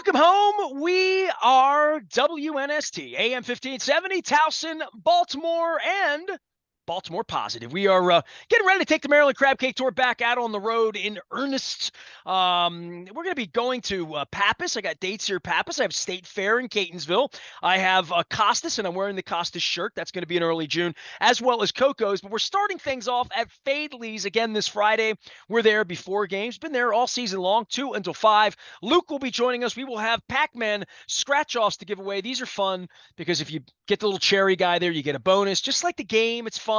Welcome home. We are WNST, AM 1570, Towson, Baltimore, and Baltimore Positive. We are getting ready to take the Maryland Crab Cake Tour back out on the road in earnest. We're going to be going to Pappas. I got dates here. Pappas. I have State Fair in Catonsville. I have Costas, and I'm wearing the Costas shirt. That's going to be in early June, as well as Coco's. But we're starting things off at Fadley's again this Friday. We're there before games. Been there all season long, 2 until 5. Luke will be joining us. We will have Pac-Man scratch-offs to give away. These are fun because if you get the little cherry guy there, you get a bonus. Just like the game, it's fun.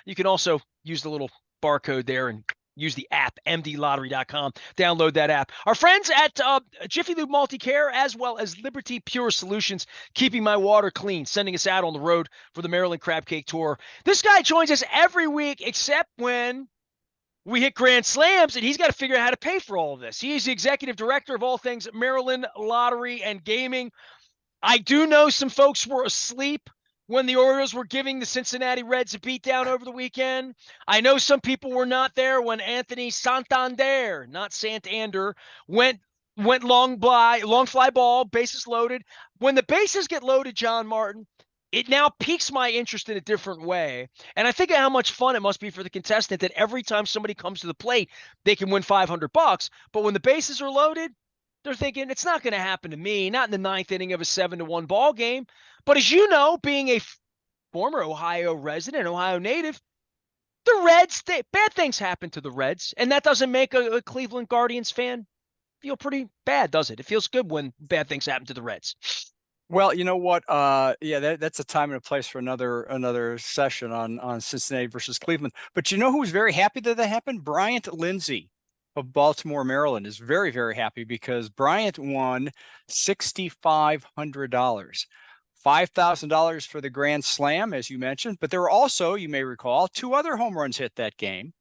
You can also use the little barcode there and use the app, mdlottery.com. Download that app. Our friends at Jiffy Lube Multi-Care, as well as Liberty Pure Solutions, keeping my water clean, sending us out on the road for the Maryland Crab Cake Tour. This guy joins us every week except when we hit Grand Slams, and he's got to figure out how to pay for all of this. He is the executive director of all things Maryland Lottery and Gaming. I do know some folks were asleep when the Orioles were giving the Cincinnati Reds a beatdown over the weekend. I know some people were not there when Anthony Santander, not Santander, went long fly ball, bases loaded. When the bases get loaded, John Martin, it now piques my interest in a different way. And I think of how much fun it must be for the contestant that every time somebody comes to the plate, they can win $500. But when the bases are loaded, they're thinking it's not going to happen to me, not in the ninth inning of a 7-1 ball game. But as you know, being a former Ohio resident, Ohio native, the Reds, bad things happen to the Reds. And that doesn't make a Cleveland Guardians fan feel pretty bad, does it? It feels good when bad things happen to the Reds. Well, you know what? That's a time and a place for another session on Cincinnati versus Cleveland. But you know who's very happy that happened? Bryant Lindsay of Baltimore, Maryland is very, very happy because Bryant won $6,500, $5,000 for the Grand Slam, as you mentioned. But there were also, you may recall, 2 other home runs hit that game.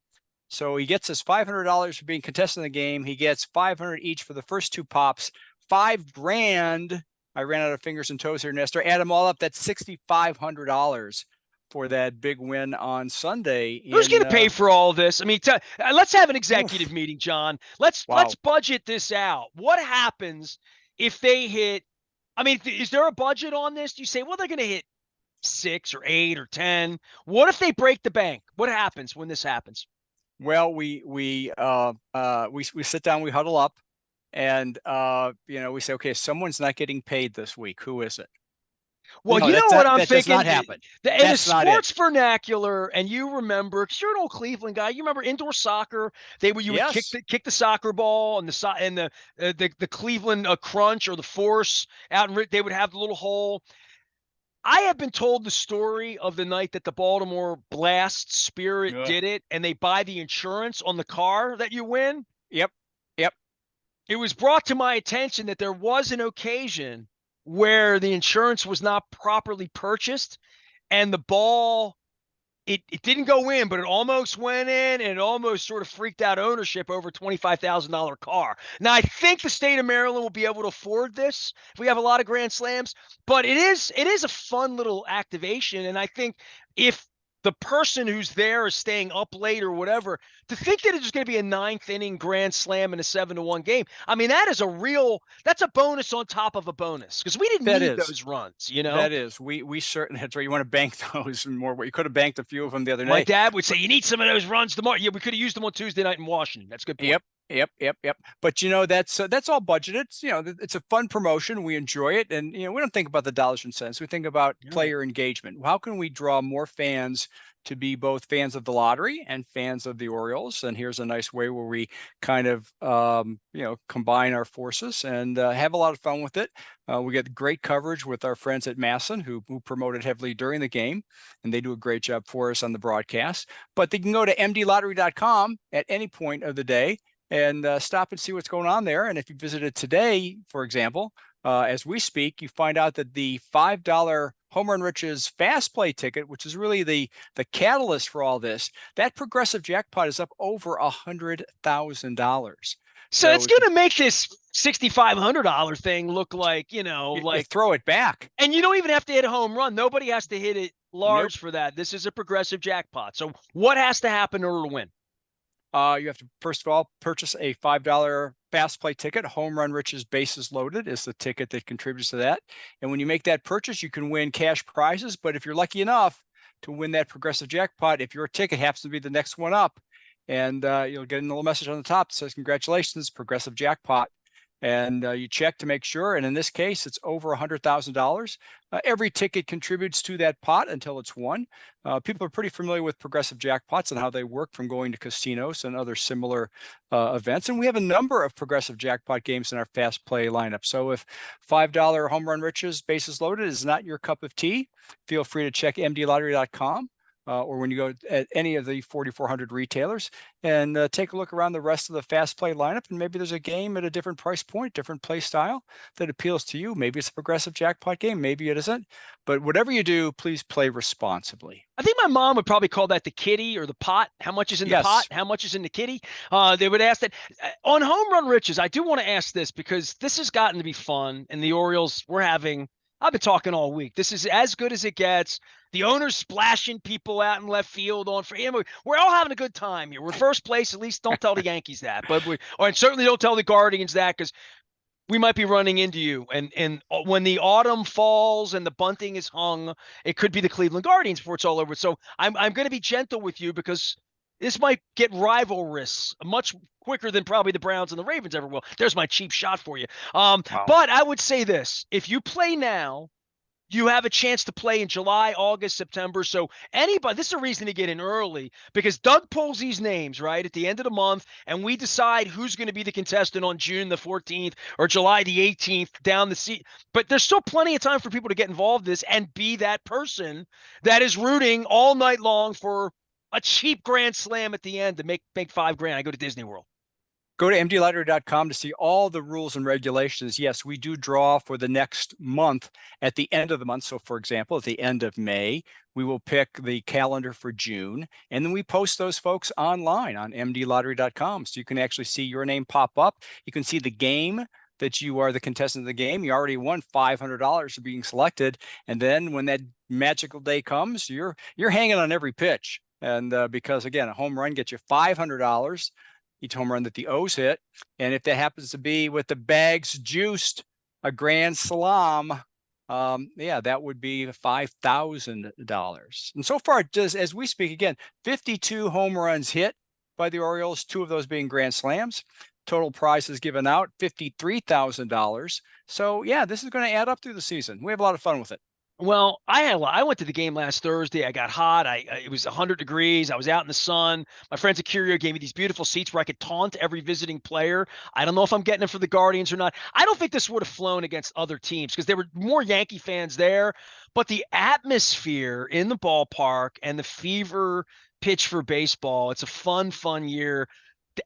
So he gets his $500 for being contested in the game. He gets $500 each for the first 2 pops, $5,000. I ran out of fingers and toes here, Nestor. Add them all up. That's $6,500 for that big win on Sunday. Who's going to pay for all this? I mean, let's have an executive meeting, John. Let's budget this out. What happens if they hit? I mean, is there a budget on this? Do you say, well, they're going to hit 6 or 8 or 10? What if they break the bank? What happens when this happens? Well, we sit down, we huddle up. And, we say, okay, someone's not getting paid this week. Who is it? Well, you know what I'm thinking? Does not happen. In the sports vernacular, and you remember, because you're an old Cleveland guy, you remember indoor soccer. You would kick the soccer ball and the Cleveland crunch or the force out, and they would have the little hole. I have been told the story of the night that the Baltimore Blast Spirit did it, and they buy the insurance on the car that you win. Yep. It was brought to my attention that there was an occasion where the insurance was not properly purchased and the ball, it didn't go in, but it almost went in, and it almost sort of freaked out ownership over a $25,000 car. Now, I think the state of Maryland will be able to afford this if we have a lot of Grand Slams, but it is a fun little activation. And I think if the person who's there is staying up late or whatever, to think that it's going to be a 9th inning Grand Slam in a 7-1 game. I mean, that's a bonus on top of a bonus, because we didn't need those runs, you know? That is, we certainly, that's right. You want to bank those more. You could have banked a few of them the other night. My dad would say, you need some of those runs tomorrow. Yeah, we could have used them on Tuesday night in Washington. That's a good point. Yep. But that's all budgeted. It's a fun promotion. We enjoy it, and we don't think about the dollars and cents. We think about player engagement. How can we draw more fans to be both fans of the lottery and fans of the Orioles? And here's a nice way where we kind of combine our forces and have a lot of fun with it. We get great coverage with our friends at Masson, who promoted heavily during the game, and they do a great job for us on the broadcast. But they can go to mdlottery.com at any point of the day and stop and see what's going on there. And if you visited today, for example, as we speak, you find out that the $5 Home Run Riches Fast Play ticket, which is really the catalyst for all this, that progressive jackpot is up over $100,000. So it's going to make this $6,500 thing look like, like throw it back. And you don't even have to hit a home run. Nobody has to hit it large for that. This is a progressive jackpot. So what has to happen in order to win? You have to, first of all, purchase a $5 fast play ticket. Home Run Riches Bases Loaded is the ticket that contributes to that. And when you make that purchase, you can win cash prizes. But if you're lucky enough to win that progressive jackpot, if your ticket happens to be the next one up, and you'll get a little message on the top that says, congratulations, progressive jackpot. And you check to make sure. And in this case, it's over $100,000. Every ticket contributes to that pot until it's won. People are pretty familiar with progressive jackpots and how they work from going to casinos and other similar events. And we have a number of progressive jackpot games in our fast play lineup. So if $5 Home Run Riches Bases Loaded is not your cup of tea, feel free to check mdlottery.com. Or when you go at any of the 4,400 retailers and take a look around the rest of the fast play lineup, and maybe there's a game at a different price point, different play style that appeals to you. Maybe it's a progressive jackpot game, maybe it isn't. But whatever you do, please play responsibly. I think my mom would probably call that the kitty or the pot. How much is in the pot? How much is in the kitty? They would ask that. On Home Run Riches, I do want to ask this because this has gotten to be fun, and the Orioles, I've been talking all week. This is as good as it gets. The owner's splashing people out in left field we're all having a good time here. We're first place. At least don't tell the Yankees that, and certainly don't tell the Guardians that, because we might be running into you. And when the autumn falls and the bunting is hung, it could be the Cleveland Guardians before it's all over. So I'm going to be gentle with you, because this might get rivalrous much quicker than probably the Browns and the Ravens ever will. There's my cheap shot for you. Wow. But I would say this: if you play now, you have a chance to play in July, August, September. So this is a reason to get in early, because Doug pulls these names right at the end of the month, and we decide who's going to be the contestant on June the 14th or July the 18th down the seat. But there's still plenty of time for people to get involved in this and be that person that is rooting all night long for a cheap grand slam at the end to make $5,000. I go to Disney World. Go to mdlottery.com to see all the rules and regulations. Yes, we do draw for the next month at the end of the month. So, for example, at the end of May, we will pick the calendar for June, and then we post those folks online on mdlottery.com. So you can actually see your name pop up. You can see the game that you are the contestant of the game. You already won $500 for being selected. And then when that magical day comes, you're hanging on every pitch. And because, again, a home run gets you $500. Each home run that the O's hit. And if that happens to be with the bags juiced, a grand slam, that would be $5,000. And so far, as we speak, again, 52 home runs hit by the Orioles, 2 of those being grand slams. Total prizes given out, $53,000. So, yeah, this is going to add up through the season. We have a lot of fun with it. Well, I went to the game last Thursday. I got hot. It was 100 degrees. I was out in the sun. My friends at Curio gave me these beautiful seats where I could taunt every visiting player. I don't know if I'm getting it for the Guardians or not. I don't think this would have flown against other teams because there were more Yankee fans there. But the atmosphere in the ballpark and the fever pitch for baseball, it's a fun year.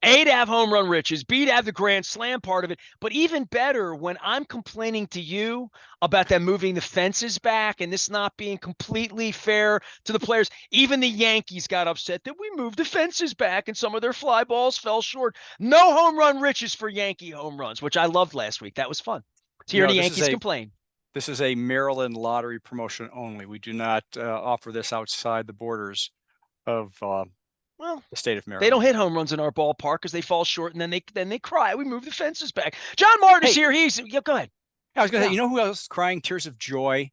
A, to have home run riches, B, to have the grand slam part of it. But even better, when I'm complaining to you about them moving the fences back and this not being completely fair to the players, even the Yankees got upset that we moved the fences back and some of their fly balls fell short. No home run riches for Yankee home runs, which I loved last week. That was fun to hear the Yankees complain. This is a Maryland lottery promotion only. We do not offer this outside the borders of the state of Maryland. They don't hit home runs in our ballpark because they fall short, and then they cry. We move the fences back. John Martin's here. Go ahead. I was going to say, you know who else is crying tears of joy?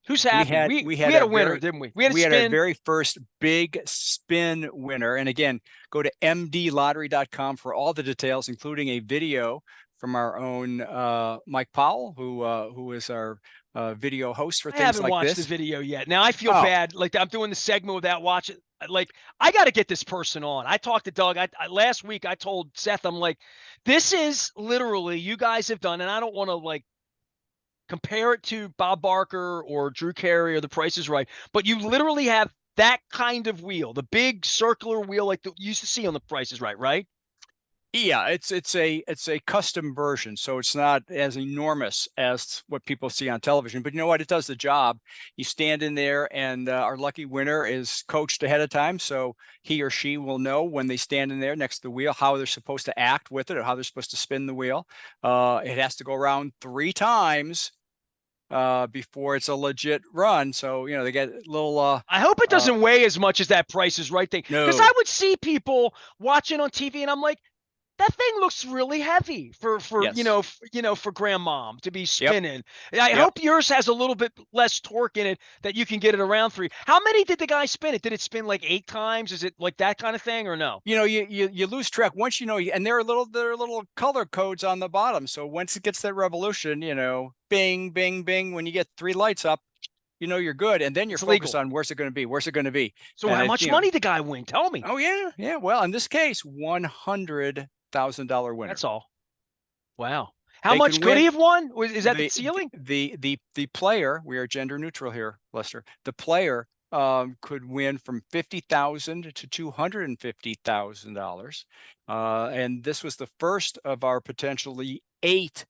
Who's happy? We had a winner, didn't we? We had our very first big spin winner. And again, go to mdlottery.com for all the details, including a video from our own Mike Powell, who is our video host for things like this. I haven't watched the video yet. Now I feel bad. Like I'm doing the segment without watching. Like I got to get this person on. I talked to Doug. Last week I told Seth, I'm like, this is literally you guys have done, and I don't want to compare it to Bob Barker or Drew Carey or The Price is Right, but you literally have that kind of wheel, the big circular wheel like you used to see on The Price is Right? Yeah, it's a custom version, so it's not as enormous as what people see on television. But you know what? It does the job. You stand in there, and our lucky winner is coached ahead of time, so he or she will know when they stand in there next to the wheel how they're supposed to act with it or how they're supposed to spin the wheel. It has to go around 3 times before it's a legit run. So, they get a little, I hope it uh, doesn't weigh as much as that Price is Right thing. Because I no, would see people watching on TV and I'm like, that thing looks really heavy for yes. for grandmom to be Yep. spinning. I Yep. hope yours has a little bit less torque in it that you can get it around three. How many did the guy spin it? Did it spin like 8 times? Is it like that kind of thing or no? You lose track once, and there are little color codes on the bottom. So once it gets that revolution, bing, bing, bing, when you get 3 lights up, you're good. And then you're It's focused legal. on where's it going to be? Where's it going to be? So And how it, much money the guy win? Tell me. oh yeah, yeah. Well, in this case, $100,000 winner. That's all. Wow. How They much can could he win have won? Is that the the ceiling? the player. We are gender neutral here, Lester. The player could win from 50,000 to $250,000, and this was the first of our potentially 8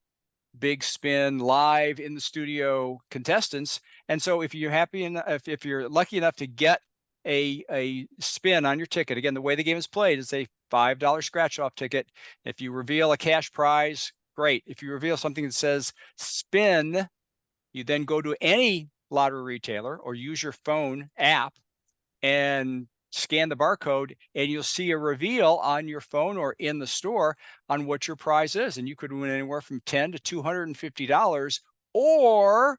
big spin live in the studio contestants. And so if you're happy and if you're lucky enough to get a spin on your ticket, again, the way the game is played is a $5 scratch off ticket. If you reveal a cash prize, great. If you reveal something that says spin, you then go to any lottery retailer or use your phone app and scan the barcode, and you'll see a reveal on your phone or in the store on what your prize is. And you could win anywhere from $10 to $250 or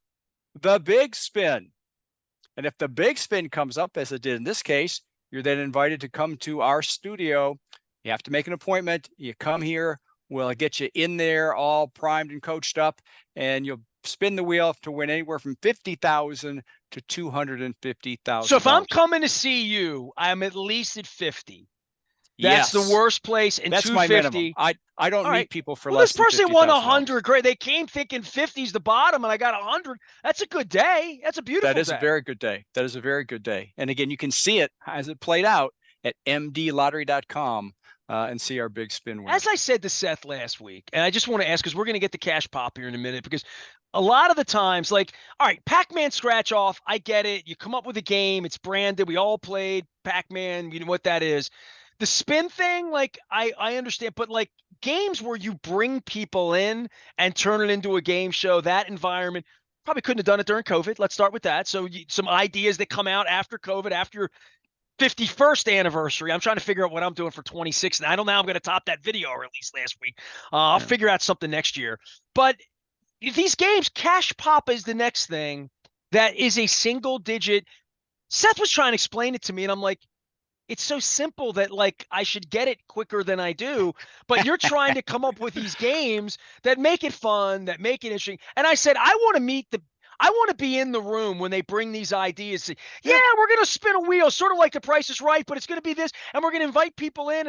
the big spin. And if the big spin comes up, as it did in this case, you're then invited to come to our studio. You have to make an appointment. You come here. We'll get you in there all primed and coached up, and you'll spin the wheel to win anywhere from 50,000 to So if I'm $250,000. coming to see you, I'm at least at 50. That's the Yes, worst place, and that's my minimum. 250. I don't All right. meet people for Well, this less than person won $50,000. 100. Great. They came thinking 50's the bottom, and I got 100. That's a good day. That's a That beautiful is a day. very good day. That is a very good day. And again, you can see it as it played out at mdlottery.com and see our big spin winner. As I said to Seth last week, and I just want to ask because we're going to get the cash pop here in a minute because a lot of the times, like, all right, Pac-Man scratch off, I get it. You come up with a game, it's branded. We all played Pac-Man, you know what that is. The spin thing, like, I understand, but like games where you bring people in and turn it into a game show, that environment, probably couldn't have done it during COVID. Let's start with that. So some ideas that come out after COVID, after 51st anniversary. I'm trying to figure out what I'm doing for 26. And I don't know. I'm going to top that video I released last week. I'll Yeah. figure out something next year. But these games, Cash Pop is the next thing that is a single digit. Seth was trying to explain it to me, and I'm like, it's so simple that like I should get it quicker than I do. But you're trying to come up with these games that make it fun, that make it interesting. And I said, I want to be in the room when they bring these ideas. Yeah, Yeah. we're gonna spin a wheel, sort of like The Price is Right, but it's gonna be this, and we're gonna invite people in,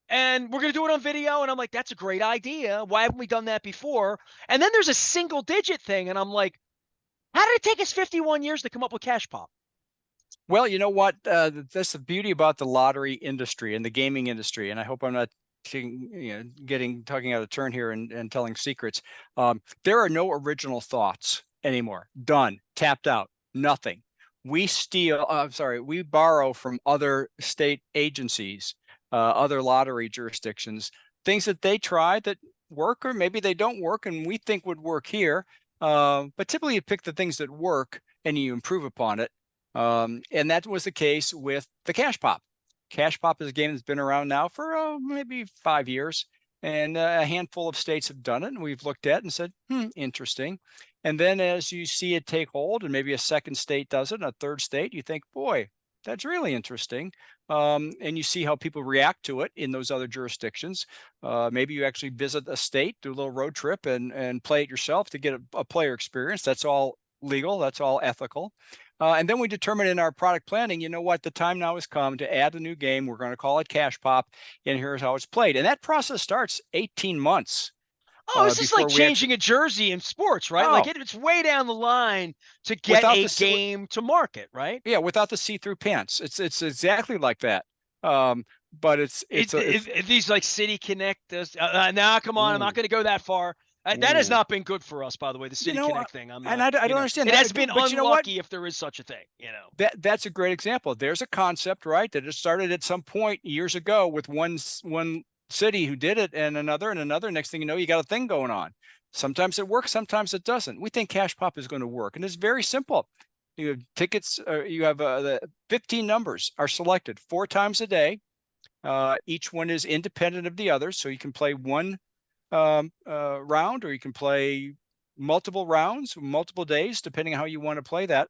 and we're gonna do it on video. And I'm like, that's a great idea. Why haven't we done that before? And then there's a single digit thing, and I'm like, how did it take us 51 years to come up with Cash Pop? Well, you know what? That's the beauty about the lottery industry and the gaming industry. And I hope I'm not talking out of turn here and telling secrets. There are no original thoughts anymore. Done, tapped out, nothing. We borrow from other state agencies, other lottery jurisdictions, things that they try that work, or maybe they don't work, and we think would work here. But typically, you pick the things that work and you improve upon it. And that was the case with the Cash Pop. Cash Pop is a game that's been around now for maybe 5 years, and a handful of states have done it. And we've looked at and said, interesting. And then as you see it take hold, and maybe a second state does it, and a third state, you think, boy, that's really interesting. And you see how people react to it in those other jurisdictions. Maybe you actually visit a state, do a little road trip, and play it yourself to get a player experience. That's all legal. That's all ethical. And then we determine in our product planning, you know what, the time now has come to add a new game. We're going to call it Cash Pop, and here's how it's played. And that process starts 18 months Oh, it's just like before we actually. changing a jersey in sports, right? Like Oh, it's way down the line to get without a the game to market, right? yeah, without the see-through pants. It's exactly like that. Um, but These like City Connect. Nah, come on, I'm not ooh, going to go that far. That has ooh. not been good for us, by the way. The You City know, Connect thing. I'm and not, I don't understand it that, has been but you know what? unlucky if there is such a thing, you know. That's a great example. There's a concept, right, that it started at some point years ago with one city who did it, and another and another. Next thing you know, you got a thing going on. Sometimes it works, sometimes it doesn't. We think Cash Pop is going to work, and it's very simple. You have tickets, you have the 15 numbers are selected 4 times a day. Each one is independent of the other, so you can play one round, or you can play multiple rounds, multiple days, depending on how you want to play that.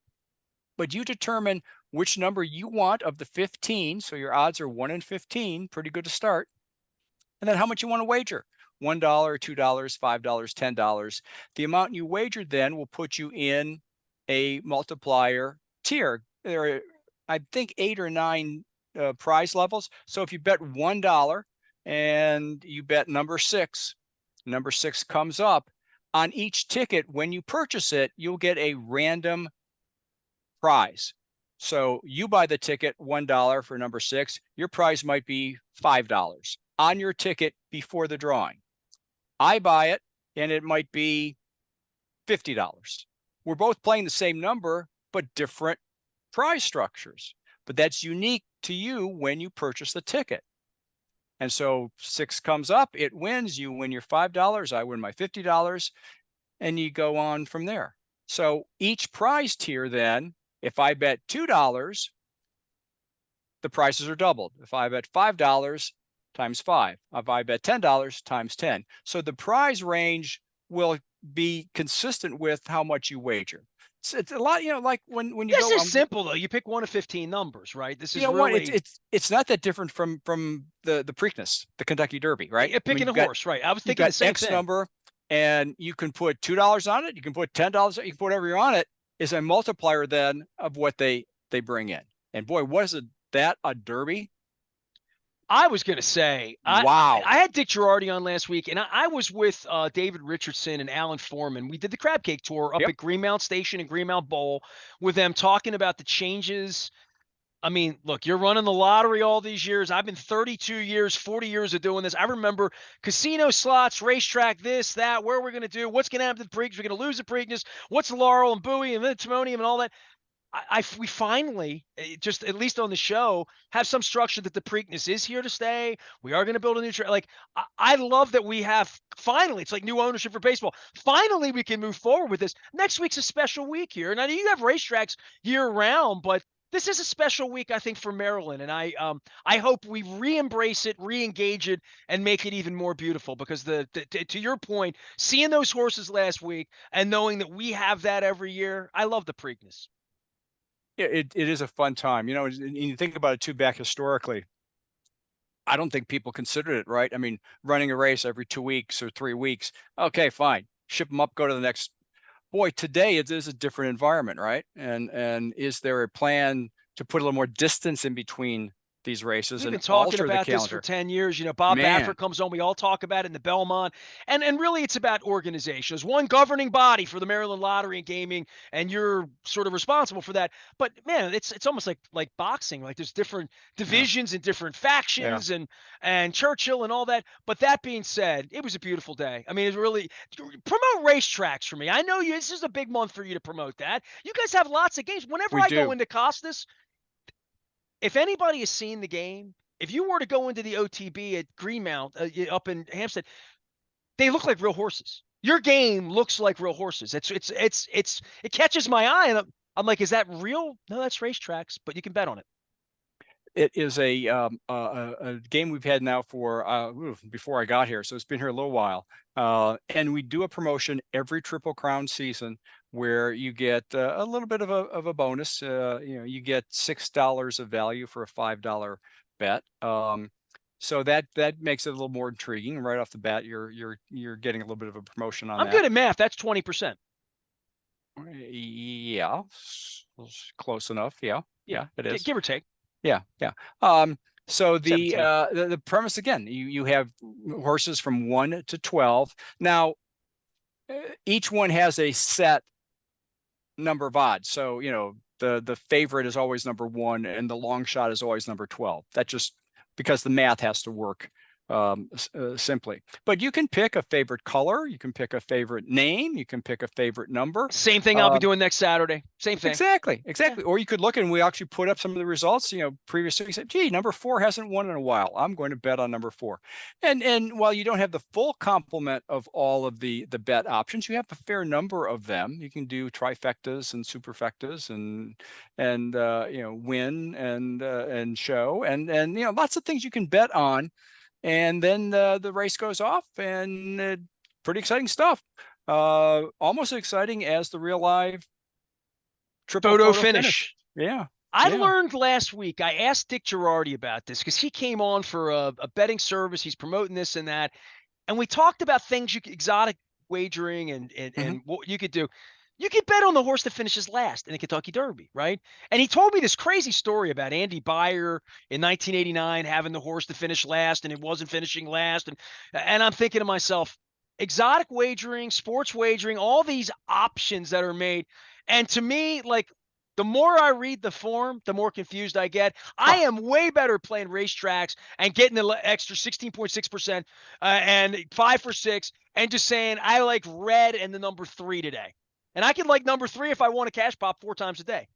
But you determine which number you want of the 15. So your odds are 1 in 15, pretty good to start. And then how much you want to wager. $1, $2, $5, $10. The amount you wagered then will put you in a multiplier tier. There are, I think, 8 or 9 prize levels. So if you bet $1 and you bet number 6 comes up on each ticket. When you purchase it, you'll get a random prize. So you buy the ticket $1 for number 6, your prize might be $5 on your ticket before the drawing. I buy it and it might be $50. We're both playing the same number, but different prize structures. But that's unique to you when you purchase the ticket. And so 6 comes up, it wins, you win your $5, I win my $50, and you go on from there. So each prize tier then, if I bet $2, the prices are doubled. If I bet $5 times 5, if I bet $10 times 10. So the prize range will be consistent with how much you wager. It's a lot, like when you This go. is simple though. You pick 1 of 15 numbers, right? This is What? really It's not that different from the Preakness, the Kentucky Derby, right? I mean, picking a horse, right? I was you've thinking got the same X thing. number, and you can put $2 on it. You can put $10. You can put whatever you're on it. Is a multiplier then of what they bring in. And boy, wasn't that a derby? I was going to say, Wow. I had Dick Girardi on last week, and I was with David Richardson and Alan Foreman. We did the crab cake tour up Yep. at Greenmount Station and Greenmount Bowl with them, talking about the changes. I mean, look, you're running the lottery all these years. I've been 32 years, 40 years of doing this. I remember casino slots, racetrack, this, that, where we're going to do, what's going to happen to the Preakness. We're going to lose the Preakness. What's Laurel and Bowie and the Timonium and all that. We finally, just at least on the show, have some structure that the Preakness is here to stay. We are going to build a new track. Like, I love that we have finally, it's like new ownership for baseball. Finally, we can move forward with this. Next week's a special week here. And I know you have racetracks year round, but this is a special week, I think, for Maryland. And I hope we re-embrace it, re-engage it, and make it even more beautiful. Because to your point, seeing those horses last week and knowing that we have that every year, I love the Preakness. Yeah, it is a fun time. And you think about it too, back historically. I don't think people considered it, right? I mean, running a race every 2 weeks or 3 weeks. Okay, fine. Ship them up, go to the next. Boy, today it is a different environment, right? And is there a plan to put a little more distance in between these races We've and been talking alter the about this for calendar? 10 years. Bob Man, Baffert comes on. We all talk about it in the Belmont. And really, it's about organization. There's one governing body for the Maryland Lottery and Gaming, and you're sort of responsible for that. But, man, it's almost like boxing. Like, there's different yeah, divisions and different yeah. factions and Churchill and all that. But that being said, it was a beautiful day. I mean, it's really – promote racetracks for me. I know this is a big month for you to promote that. You guys have lots of games. Whenever We I go do. into Costas, if anybody has seen the game, if you were to go into the OTB at Greenmount up in Hampstead, they look like real horses. Your game looks like real horses. It catches my eye, and I'm like, is that real? No, that's racetracks, but you can bet on it. It is a game we've had now for before I got here, so it's been here a little while. And we do a promotion every Triple Crown season where you get a little bit of a bonus. You get $6 of value for a $5 bet. So that makes it a little more intriguing right off the bat. You're getting a little bit of a promotion on I'm that. good at math. That's 20%. Yeah, close enough. Yeah, it is. Give or take. Yeah, yeah. So 17. The premise again, you have horses from 1 to 12. Now, each one has a set number of odds. So the favorite is always number 1, and the long shot is always number 12. That just because the math has to work simply. But you can pick a favorite color, you can pick a favorite name, you can pick a favorite number. Same thing I'll be Um, doing next Saturday. Same thing. Exactly, Yeah. exactly. Or you could look and we actually put up some of the results, previously you said, gee, number four hasn't won in a while. I'm going to bet on number four. And while you don't have the full complement of all of the bet options, you have a fair number of them. You can do trifectas and superfectas and win and show and lots of things you can bet on. And then the race goes off and pretty exciting stuff. Almost as exciting as the real live triple Photo photo finish. finish. Yeah. I Yeah. learned last week, I asked Dick Girardi about this because he came on for a betting service. He's promoting this and that. And we talked about things exotic wagering and, and, Hmm. and what you could do. You could bet on the horse that finishes last in the Kentucky Derby, right? And he told me this crazy story about Andy Beyer in 1989 having the horse to finish last and it wasn't finishing last. And I'm thinking to myself, exotic wagering, sports wagering, all these options that are made. And to me, like the more I read the form, the more confused I get. I Huh. am way better playing racetracks and getting the extra 16.6% and 5 for 6 and just saying I like red and the number 3 today. And I can like number 3 if I want a cash pop 4 times a day.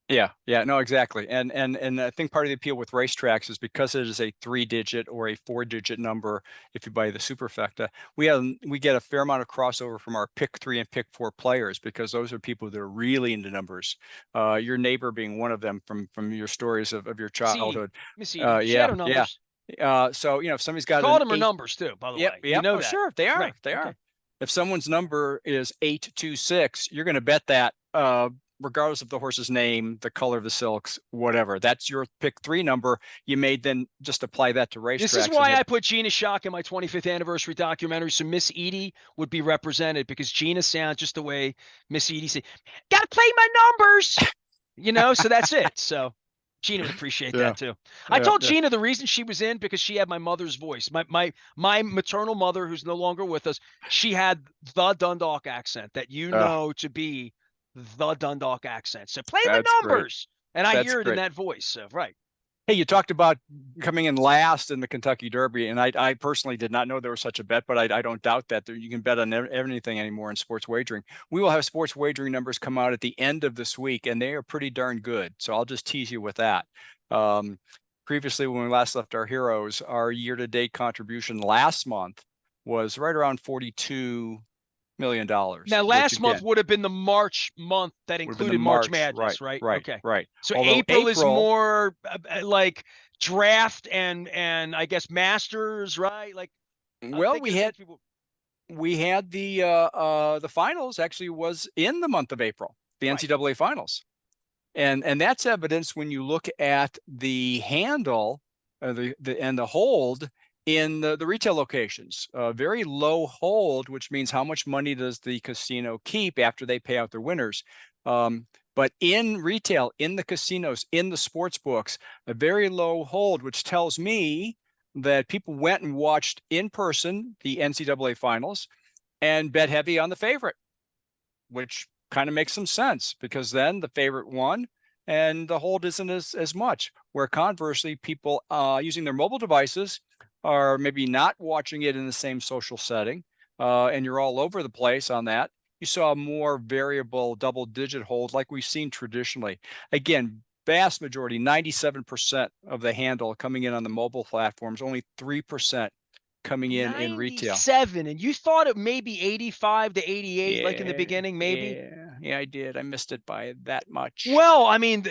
Yeah. Yeah. No, exactly. And I think part of the appeal with racetracks is because it is a 3-digit or a 4-digit number. If you buy the superfecta, we get a fair amount of crossover from our pick 3 and pick 4 players because those are people that are really into numbers. Your neighbor being one of them from your stories of your Miss Edie. childhood. Miss Edie. She had Yeah. her Yeah. numbers. So if somebody's You got called an them her eight. numbers too, by the Yep, way. You yep. know Oh, that. sure, they Right. are. They Okay. are. If someone's number is 826, you're going to bet that, regardless of the horse's name, the color of the silks, whatever. That's your pick 3 number. You may then just apply that to This is racetracks and why have. I put Gina Shock in my 25th anniversary documentary, so Miss Edie would be represented because Gina sounds just the way Miss Edie said. Gotta play my numbers, so that's it. So Gina would appreciate Yeah, that too. I yeah, told yeah. Gina the reason she was in because she had my mother's voice. My maternal mother, who's no longer with us, she had the Dundalk accent that to be the Dundalk accent. So play the That's great. numbers. And I That's hear it in great. that voice. So right. Hey, you talked about coming in last in the Kentucky Derby, and I personally did not know there was such a bet, but I don't doubt that you can bet on anything anymore in sports wagering. We will have sports wagering numbers come out at the end of this week, and they are pretty darn good. So I'll just tease you with that. Um, Previously, when we last left our heroes, our year-to-date contribution last month was right around $42 million, Now, which last month again would have been the March month that would have been the included March March, right, Madness, right? right, Okay. right. So Although April is April, more like draft and I guess Masters, right? Like I'm well, thinking we of had things people. the finals actually was in the month of April, the Right. NCAA finals, and that's evidence when you look at the handle, and the hold in the retail locations. Very low hold, which means how much money does the casino keep after they pay out their winners. But in retail, in the casinos, in the sports books, a very low hold, which tells me that people went and watched in person the NCAA finals and bet heavy on the favorite, which kind of makes some sense because then the favorite won and the hold isn't as much. Where conversely, people using their mobile devices are maybe not watching it in the same social setting, and you're all over the place on that. You saw a more variable double-digit hold like we've seen traditionally. Again, vast majority, 97% of the handle coming in on the mobile platforms, only 3% coming in retail. 97, and you thought it may be 85 to 88, like in the Yeah, beginning, maybe. yeah, I did. I missed it by that much. Well, I mean,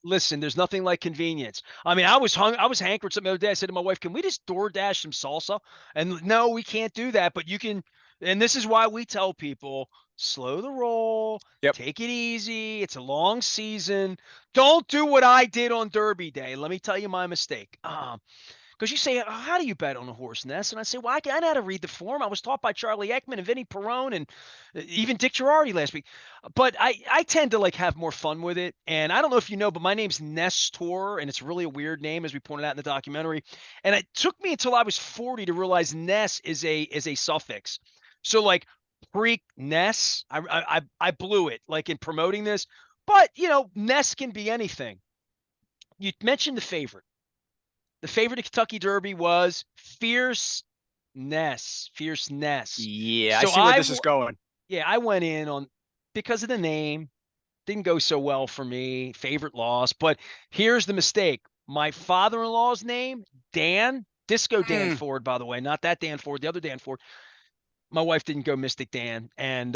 listen, there's nothing like convenience. I mean, I was hankering something the other day. I said to my wife, "Can we just DoorDash some salsa?" And no, we can't do that, but you can. And this is why we tell people slow the roll, Yep. take it easy. It's a long season. Don't do what I did on Derby Day. Let me tell you my mistake. Because you say, how do you bet on a horse, Ness? And I say, well, I know how to read the form. I was taught by Charlie Ekman and Vinnie Perrone and even Dick Girardi last week. But I tend to like have more fun with it. And I don't know if you know, but my name's Nestor, and it's really a weird name, as we pointed out in the documentary. And it took me until I was 40 to realize Ness is a suffix. So like Greek Ness, I blew it like in promoting this. But Ness can be anything. You mentioned the favorite. The favorite of Kentucky Derby was Fierceness. Yeah, I So see where this is going. yeah, I went in on because of the name. Didn't go so well for me. Favorite loss, but here's the mistake. My father-in-law's name, Dan, Disco Dan Mm, Ford, by the way, not that Dan Ford, the other Dan Ford. My wife didn't go Mystic Dan, and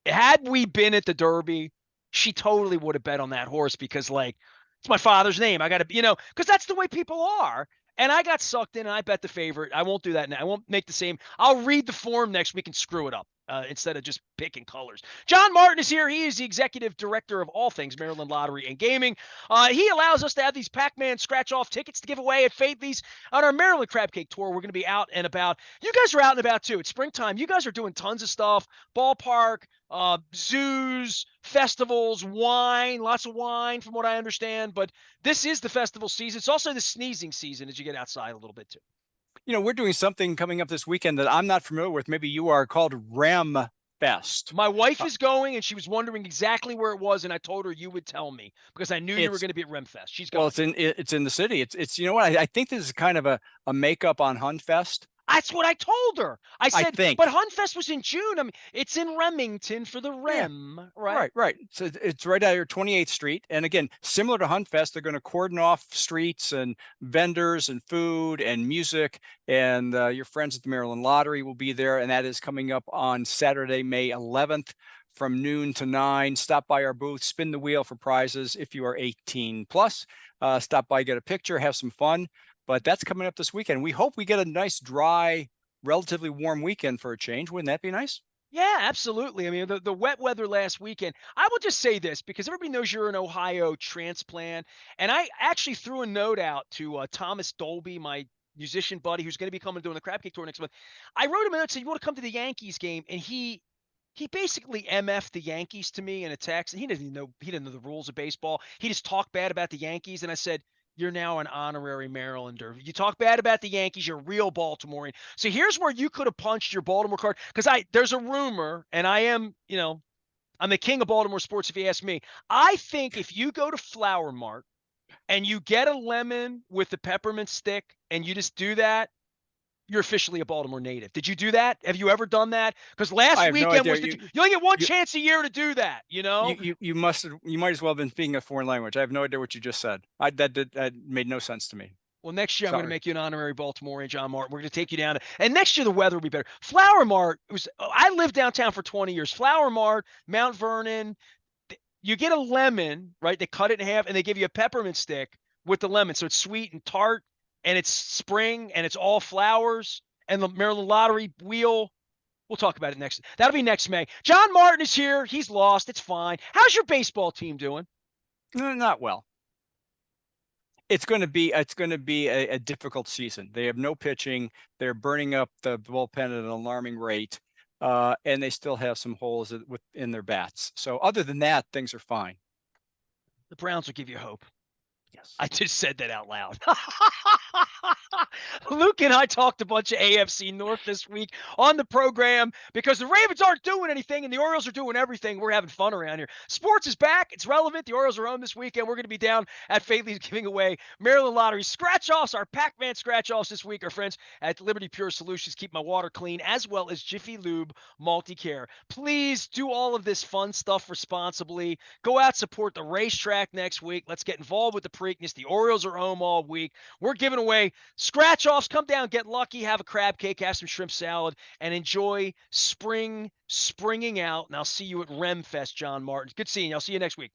had we been at the Derby, she totally would have bet on that horse because like it's my father's name. I got to, because that's the way people are. And I got sucked in, and I bet the favorite. I won't do that now. I won't make the same. I'll read the form next week and screw it up instead of just picking colors. John Martin is here. He is the executive director of all things Maryland Lottery and Gaming. He allows us to have these Pac-Man scratch-off tickets to give away at Faithley's on our Maryland Crab Cake Tour. We're going to be out and about. You guys are out and about too. It's springtime. You guys are doing tons of stuff. Ballpark, zoos, festivals, wine, lots of wine from what I understand. But this is the festival season. It's also the sneezing season as you get outside a little bit too. we're doing something coming up this weekend that I'm not familiar with. Maybe you are, called Rem Fest. My wife Uh, is going, and she was wondering exactly where it was, and I told her you would tell me because I knew you were it's going to be at Remfest. She's well, going. it's in the city. It's you know what, I think this is kind of a makeup on Hunfest. That's what I told her. I I said, but think. Hunfest was in June. I mean, it's in Remington for the Yeah. Rem, right? Right, right. So it's right out here, 28th Street. And again, similar to Huntfest, they're going to cordon off streets and vendors and food and music. And your friends at the Maryland Lottery will be there. And that is coming up on Saturday, May 11th from noon to 9. Stop by our booth, spin the wheel for prizes if you are 18 plus. Stop by, get a picture, have some fun. But that's coming up this weekend. We hope we get a nice, dry, relatively warm weekend for a change. Wouldn't that be nice? Yeah, absolutely. I mean, the wet weather last weekend, I will just say this because everybody knows you're an Ohio transplant. And I actually threw a note out to Thomas Dolby, my musician buddy, who's going to be coming doing the Crab Cake Tour next month. I wrote him a note, said, "You want to come to the Yankees game?" And he basically MF'd the Yankees to me in a text. And he didn't know the rules of baseball. He just talked bad about the Yankees. And I said, "You're now an honorary Marylander. You talk bad about the Yankees, you're a real Baltimorean." So here's where you could have punched your Baltimore card. Because there's a rumor, and I am, I'm the king of Baltimore sports if you ask me. I think if you go to Flower Mart and you get a lemon with the peppermint stick and you just do that, you're officially a Baltimore native. Did you do that? Have you ever done that? Because I last have no weekend idea. was you only get one You, chance a year to do that, you know? you might as well have been speaking a foreign language. I have no idea what you just said. That made no sense to me. Well, next year I'm going to Sorry. make you an honorary Baltimorean, John Martin. We're going to take you down and next year the weather will be better. Flower Mart I lived downtown for 20 years. Flower Mart, Mount Vernon, you get a lemon, right? They cut it in half and they give you a peppermint stick with the lemon. So it's sweet and tart and it's spring and it's all flowers and the Maryland Lottery wheel. We'll talk about it next. That'll be next May. John Martin is here. He's lost. It's fine. How's your baseball team doing? Not well. It's going to be a difficult season. They have no pitching. They're burning up the bullpen at an alarming rate, and they still have some holes in their bats. So other than that, things are fine. The Browns will give you hope. Yes. I just said that out loud. Luke and I talked a bunch of AFC North this week on the program because the Ravens aren't doing anything and the Orioles are doing everything. We're having fun around here. Sports is back. It's relevant. The Orioles are home this weekend. We're going to be down at Faithley's giving away Maryland Lottery scratch-offs, our Pac-Man scratch-offs this week. Our friends at Liberty Pure Solutions keep my water clean, as well as Jiffy Lube Multi-Care. Please do all of this fun stuff responsibly. Go out, support the racetrack next week. Let's get involved with the Preakness. The Orioles are home all week. We're giving away scratch-offs. Come down, get lucky, have a crab cake, have some shrimp salad, and enjoy springing out. And I'll see you at Remfest, John Martin. Good seeing you. I'll see you next week.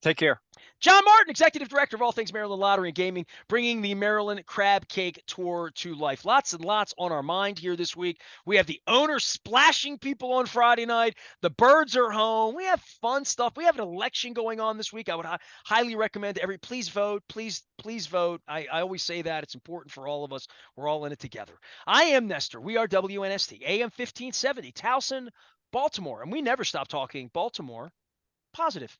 Take care. John Martin, Executive Director of all things Maryland Lottery and Gaming, bringing the Maryland Crab Cake Tour to life. Lots and lots on our mind here this week. We have the owner splashing people on Friday night. The birds are home. We have fun stuff. We have an election going on this week. I would highly recommend please vote. Please vote. I always say that. It's important for all of us. We're all in it together. I am Nestor. We are WNST, AM 1570, Towson, Baltimore. And we never stop talking Baltimore positive.